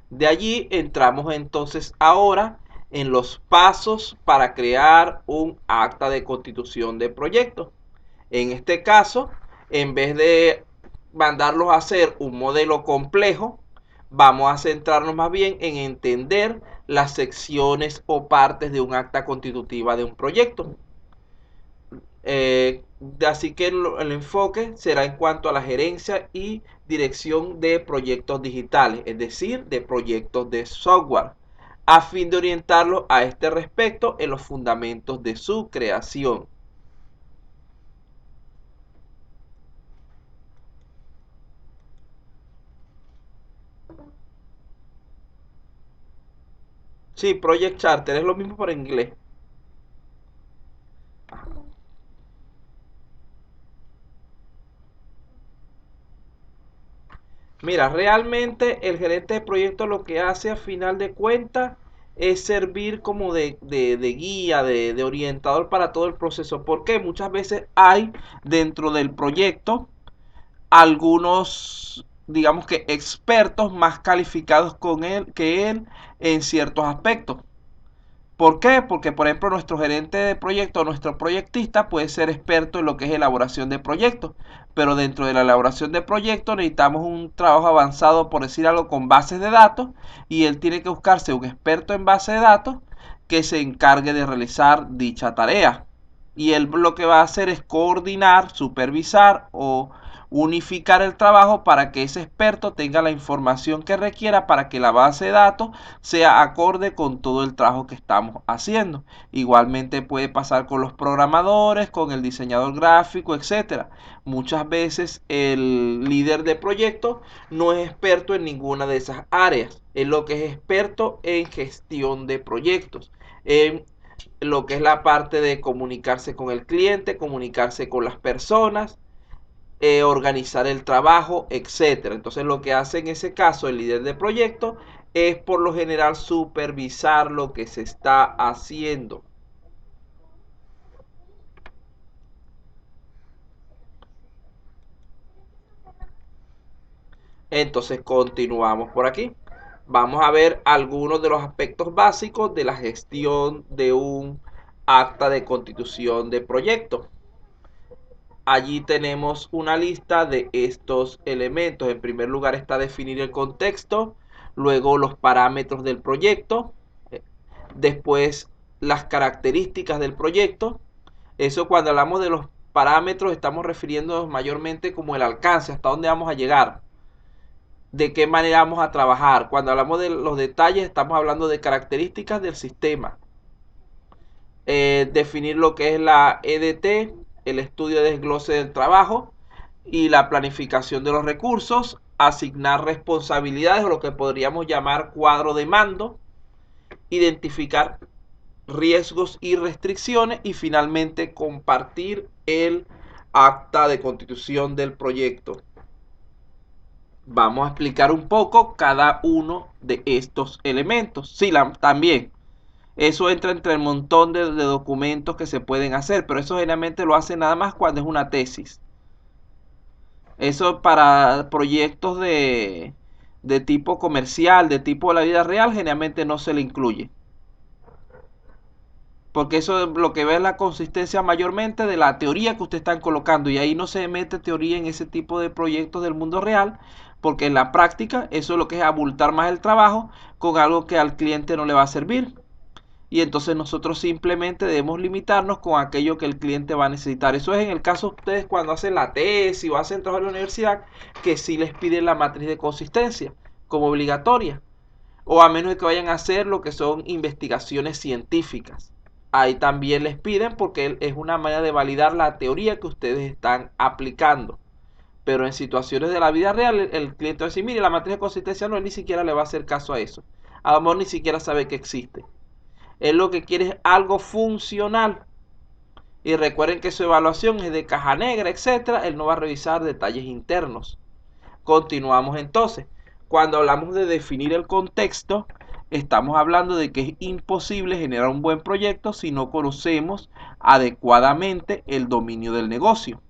De allí entramos entonces ahora en los pasos para crear un acta de constitución de proyecto. En este caso, en vez de mandarlos a hacer un modelo complejo, vamos a centrarnos más bien en entender las secciones o partes de un acta constitutiva de un proyecto. Eh, Así que el enfoque será en cuanto a la gerencia y dirección de proyectos digitales, es decir, de proyectos de software, a fin de orientarlos a este respecto en los fundamentos de su creación. Sí, Project Charter es lo mismo para inglés. Mira, realmente el gerente de proyecto lo que hace a final de cuentas es servir como de guía, de orientador para todo el proceso. Porque muchas veces hay dentro del proyecto algunos, digamos que expertos más calificados con él que él en ciertos aspectos. ¿Por qué? Porque, por ejemplo, nuestro gerente de proyecto, nuestro proyectista puede ser experto en lo que es elaboración de proyectos, pero dentro de la elaboración de proyectos necesitamos un trabajo avanzado, por decir algo, con bases de datos, y él tiene que buscarse un experto en base de datos que se encargue de realizar dicha tarea. Y él lo que va a hacer es coordinar, supervisar o unificar el trabajo para que ese experto tenga la información que requiera para que la base de datos sea acorde con todo el trabajo que estamos haciendo. Igualmente puede pasar con los programadores, con el diseñador gráfico, etcétera. Muchas veces el líder de proyecto no es experto en ninguna de esas áreas. Es lo que es experto en gestión de proyectos, en lo que es la parte de comunicarse con el cliente, comunicarse con las personas, organizar el trabajo, etcétera. Entonces lo que hace en ese caso el líder de proyecto es por lo general supervisar lo que se está haciendo. Entonces continuamos por aquí. Vamos a ver algunos de los aspectos básicos de la gestión de un acta de constitución de proyecto. Allí tenemos una lista de estos elementos. En primer lugar está definir el contexto, luego los parámetros del proyecto, después las características del proyecto. Eso, cuando hablamos de los parámetros, estamos refiriéndonos mayormente como el alcance, hasta dónde vamos a llegar, de qué manera vamos a trabajar. Cuando hablamos de los detalles, estamos hablando de características del sistema. Definir lo que es la EDT, el estudio de desglose del trabajo, y la planificación de los recursos, asignar responsabilidades o lo que podríamos llamar cuadro de mando, identificar riesgos y restricciones, y finalmente compartir el acta de constitución del proyecto. Vamos a explicar un poco cada uno de estos elementos. Sí, también. Eso entra entre el montón de documentos que se pueden hacer, pero eso generalmente lo hace nada más cuando es una tesis. Eso para proyectos de tipo comercial, de tipo de la vida real, generalmente no se le incluye. Porque eso lo que ve es la consistencia mayormente de la teoría que usted está colocando. Y ahí no se mete teoría en ese tipo de proyectos del mundo real. Porque en la práctica eso es lo que es abultar más el trabajo con algo que al cliente no le va a servir. Y entonces nosotros simplemente debemos limitarnos con aquello que el cliente va a necesitar. Eso es en el caso de ustedes cuando hacen la tesis o hacen trabajo en la universidad, que sí les piden la matriz de consistencia como obligatoria. O a menos de que vayan a hacer lo que son investigaciones científicas. Ahí también les piden porque es una manera de validar la teoría que ustedes están aplicando. Pero en situaciones de la vida real, el cliente va a decir, mire, la matriz de consistencia no, él ni siquiera le va a hacer caso a eso. A lo mejor ni siquiera sabe que existe. Él lo que quiere es algo funcional. Y recuerden que su evaluación es de caja negra, etcétera. Él no va a revisar detalles internos. Continuamos entonces. Cuando hablamos de definir el contexto, estamos hablando de que es imposible generar un buen proyecto si no conocemos adecuadamente el dominio del negocio.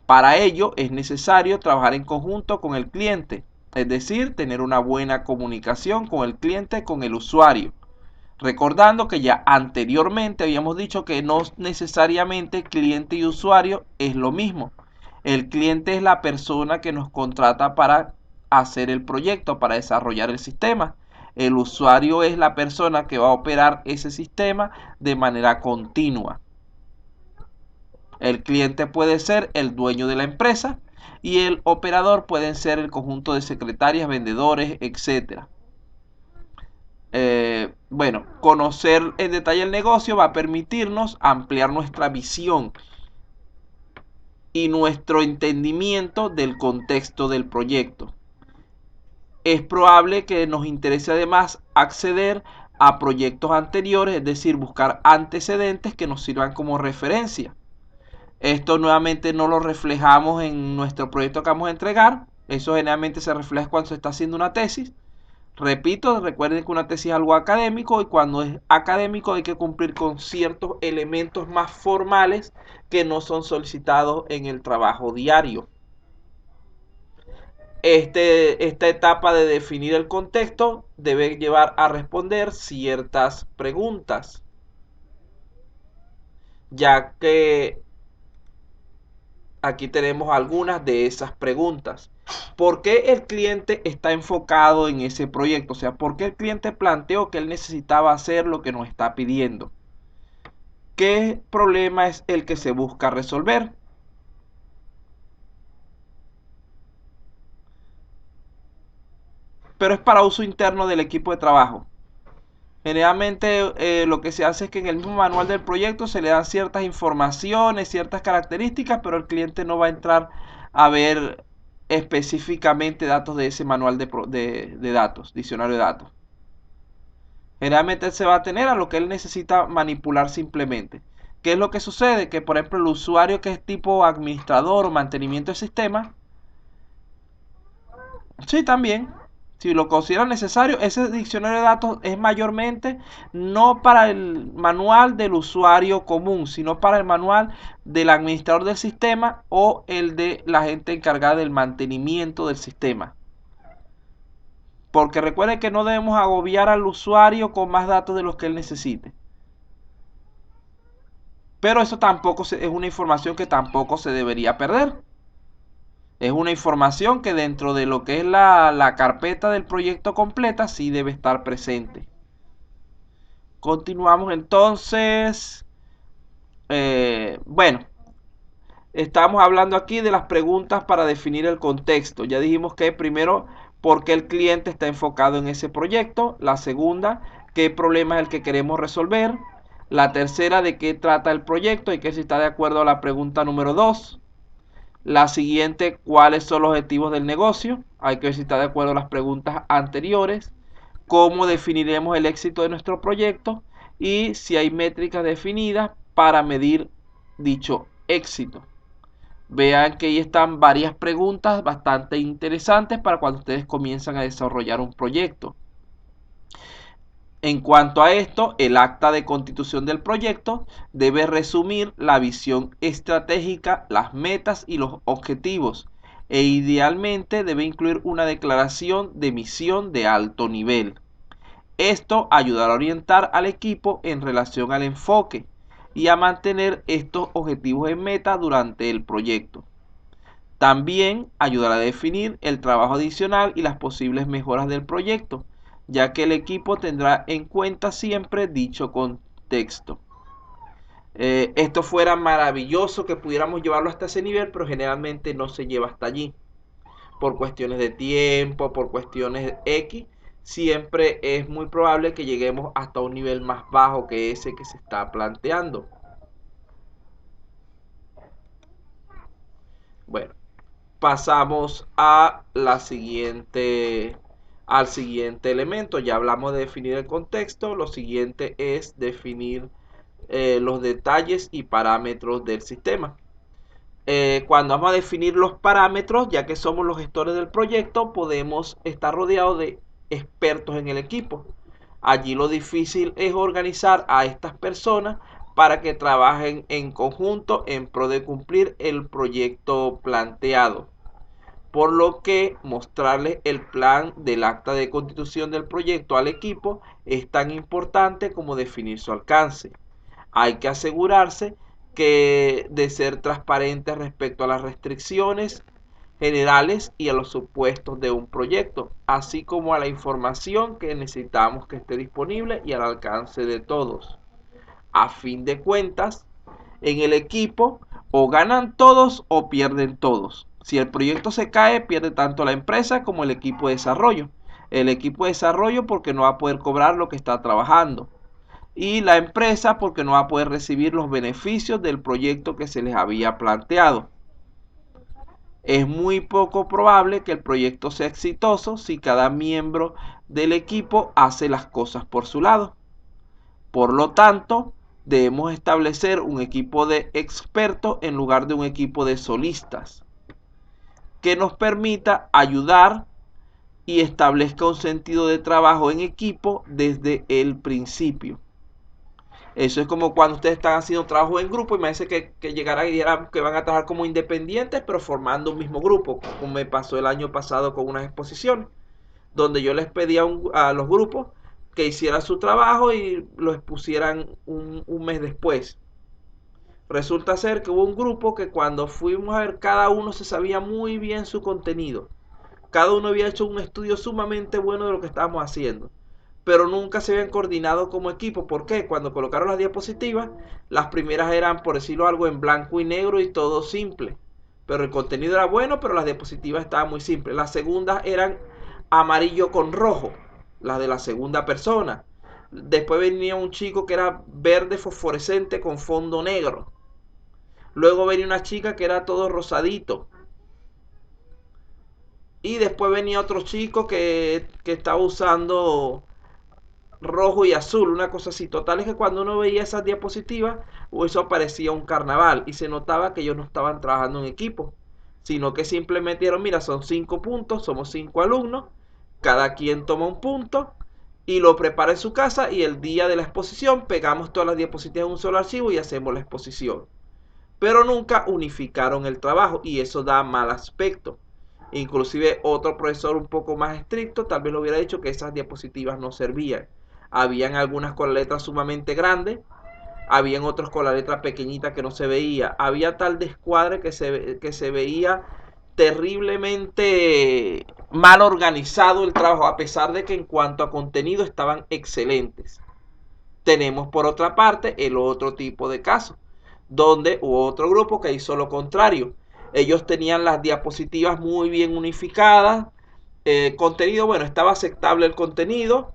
Para ello es necesario trabajar en conjunto con el cliente. Es decir, tener una buena comunicación con el cliente, con el usuario. Recordando que ya anteriormente habíamos dicho que no necesariamente cliente y usuario es lo mismo. El cliente es la persona que nos contrata para hacer el proyecto, para desarrollar el sistema. El usuario es la persona que va a operar ese sistema de manera continua. El cliente puede ser el dueño de la empresa y el operador pueden ser el conjunto de secretarias, vendedores, etc. Bueno, conocer en detalle el negocio va a permitirnos ampliar nuestra visión y nuestro entendimiento del contexto del proyecto. Es probable que nos interese además acceder a proyectos anteriores, es decir, buscar antecedentes que nos sirvan como referencia. Esto nuevamente no lo reflejamos en nuestro proyecto que vamos a entregar. Eso generalmente se refleja cuando se está haciendo una tesis. Repito, recuerden que una tesis es algo académico y cuando es académico hay que cumplir con ciertos elementos más formales que no son solicitados en el trabajo diario. Esta etapa de definir el contexto debe llevar a responder ciertas preguntas, ya que aquí tenemos algunas de esas preguntas. ¿Por qué el cliente está enfocado en ese proyecto? O sea, ¿por qué el cliente planteó que él necesitaba hacer lo que nos está pidiendo? ¿Qué problema es el que se busca resolver? Pero es para uso interno del equipo de trabajo. Generalmente lo que se hace es que en el mismo manual del proyecto se le dan ciertas informaciones, ciertas características, pero el cliente no va a entrar a ver específicamente datos de ese manual de datos, diccionario de datos. Generalmente él se va a tener a lo que él necesita manipular simplemente. ¿Qué es lo que sucede? Que por ejemplo el usuario que es tipo administrador o mantenimiento del sistema, sí, también. Si lo consideran necesario, ese diccionario de datos es mayormente no para el manual del usuario común, sino para el manual del administrador del sistema o el de la gente encargada del mantenimiento del sistema. Porque recuerden que no debemos agobiar al usuario con más datos de los que él necesite. Pero eso tampoco es una información que tampoco se debería perder. Es una información que dentro de lo que es la carpeta del proyecto completa sí debe estar presente. Continuamos entonces. Bueno, estamos hablando aquí de las preguntas para definir el contexto. Ya dijimos que primero, ¿por qué el cliente está enfocado en ese proyecto? La segunda, ¿qué problema es el que queremos resolver? La tercera, ¿de qué trata el proyecto? Y que si está de acuerdo a la pregunta número 2. La siguiente, ¿cuáles son los objetivos del negocio? Hay que ver si está de acuerdo a las preguntas anteriores. ¿Cómo definiremos el éxito de nuestro proyecto? Y si hay métricas definidas para medir dicho éxito. Vean que ahí están varias preguntas bastante interesantes para cuando ustedes comienzan a desarrollar un proyecto. En cuanto a esto, el acta de constitución del proyecto debe resumir la visión estratégica, las metas y los objetivos, e idealmente debe incluir una declaración de misión de alto nivel. Esto ayudará a orientar al equipo en relación al enfoque y a mantener estos objetivos en meta durante el proyecto. También ayudará a definir el trabajo adicional y las posibles mejoras del proyecto, ya que el equipo tendrá en cuenta siempre dicho contexto. Esto fuera maravilloso que pudiéramos llevarlo hasta ese nivel, pero generalmente no se lleva hasta allí. Por cuestiones de tiempo, por cuestiones X, siempre es muy probable que lleguemos hasta un nivel más bajo que ese que se está planteando. Bueno, pasamos a al siguiente elemento. Ya hablamos de definir el contexto. Lo siguiente es definir los detalles y parámetros del sistema. Cuando vamos a definir los parámetros, ya que somos los gestores del proyecto, podemos estar rodeados de expertos en el equipo. Allí lo difícil es organizar a estas personas para que trabajen en conjunto en pro de cumplir el proyecto planteado. por lo que mostrarles el plan del acta de constitución del proyecto al equipo es tan importante como definir su alcance. Hay que asegurarse de ser transparentes respecto a las restricciones generales y a los supuestos de un proyecto, así como a la información que necesitamos que esté disponible y al alcance de todos. A fin de cuentas, en el equipo o ganan todos o pierden todos. Si el proyecto se cae, pierde tanto la empresa como el equipo de desarrollo. El equipo de desarrollo porque no va a poder cobrar lo que está trabajando. Y la empresa porque no va a poder recibir los beneficios del proyecto que se les había planteado. Es muy poco probable que el proyecto sea exitoso si cada miembro del equipo hace las cosas por su lado. Por lo tanto, debemos establecer un equipo de expertos en lugar de un equipo de solistas que nos permita ayudar y establezca un sentido de trabajo en equipo desde el principio. Eso es como cuando ustedes están haciendo trabajo en grupo y me dice que llegaran y dijeran que van a trabajar como independientes pero formando un mismo grupo, como me pasó el año pasado con unas exposiciones, donde yo les pedía a los grupos que hicieran su trabajo y lo expusieran un mes después. Resulta ser que hubo un grupo que cuando fuimos a ver, cada uno se sabía muy bien su contenido. Cada uno había hecho un estudio sumamente bueno de lo que estábamos haciendo. Pero nunca se habían coordinado como equipo. ¿Por qué? Cuando colocaron las diapositivas, las primeras eran, por decirlo algo, en blanco y negro y todo simple. Pero el contenido era bueno, pero las diapositivas estaban muy simples. Las segundas eran amarillo con rojo, las de la segunda persona. Después venía un chico que era verde fosforescente con fondo negro. Luego venía una chica que era todo rosadito. Y después venía otro chico que estaba usando rojo y azul, una cosa así. Total es que cuando uno veía esas diapositivas, eso parecía un carnaval y se notaba que ellos no estaban trabajando en equipo, sino que simplemente dijeron, mira, son 5 puntos, somos 5 alumnos, cada quien toma un punto y lo prepara en su casa y el día de la exposición pegamos todas las diapositivas en un solo archivo y hacemos la exposición. Pero nunca unificaron el trabajo y eso da mal aspecto. Inclusive otro profesor un poco más estricto tal vez lo hubiera dicho que esas diapositivas no servían. Habían algunas con la letra sumamente grande, habían otros con la letra pequeñita que no se veía. Había tal descuadre que se veía terriblemente mal organizado el trabajo, a pesar de que en cuanto a contenido estaban excelentes. Tenemos por otra parte el otro tipo de caso, donde hubo otro grupo que hizo lo contrario. Ellos tenían las diapositivas muy bien unificadas, contenido, bueno, estaba aceptable el contenido,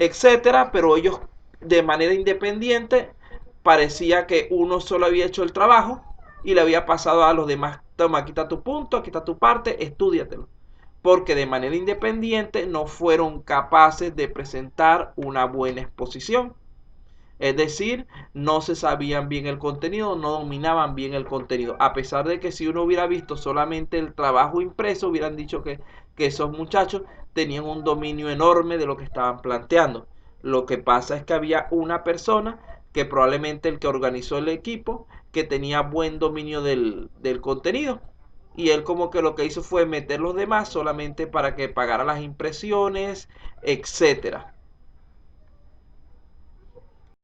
etcétera, pero ellos de manera independiente parecía que uno solo había hecho el trabajo y le había pasado a los demás, toma, aquí está tu punto, aquí está tu parte, estúdiatelo. Porque de manera independiente no fueron capaces de presentar una buena exposición. Es decir, no se sabían bien el contenido, no dominaban bien el contenido. A pesar de que si uno hubiera visto solamente el trabajo impreso, hubieran dicho que esos muchachos tenían un dominio enorme de lo que estaban planteando. Lo que pasa es que había una persona que probablemente el que organizó el equipo, que tenía buen dominio del contenido. Y él como que lo que hizo fue meter los demás solamente para que pagara las impresiones, etcétera.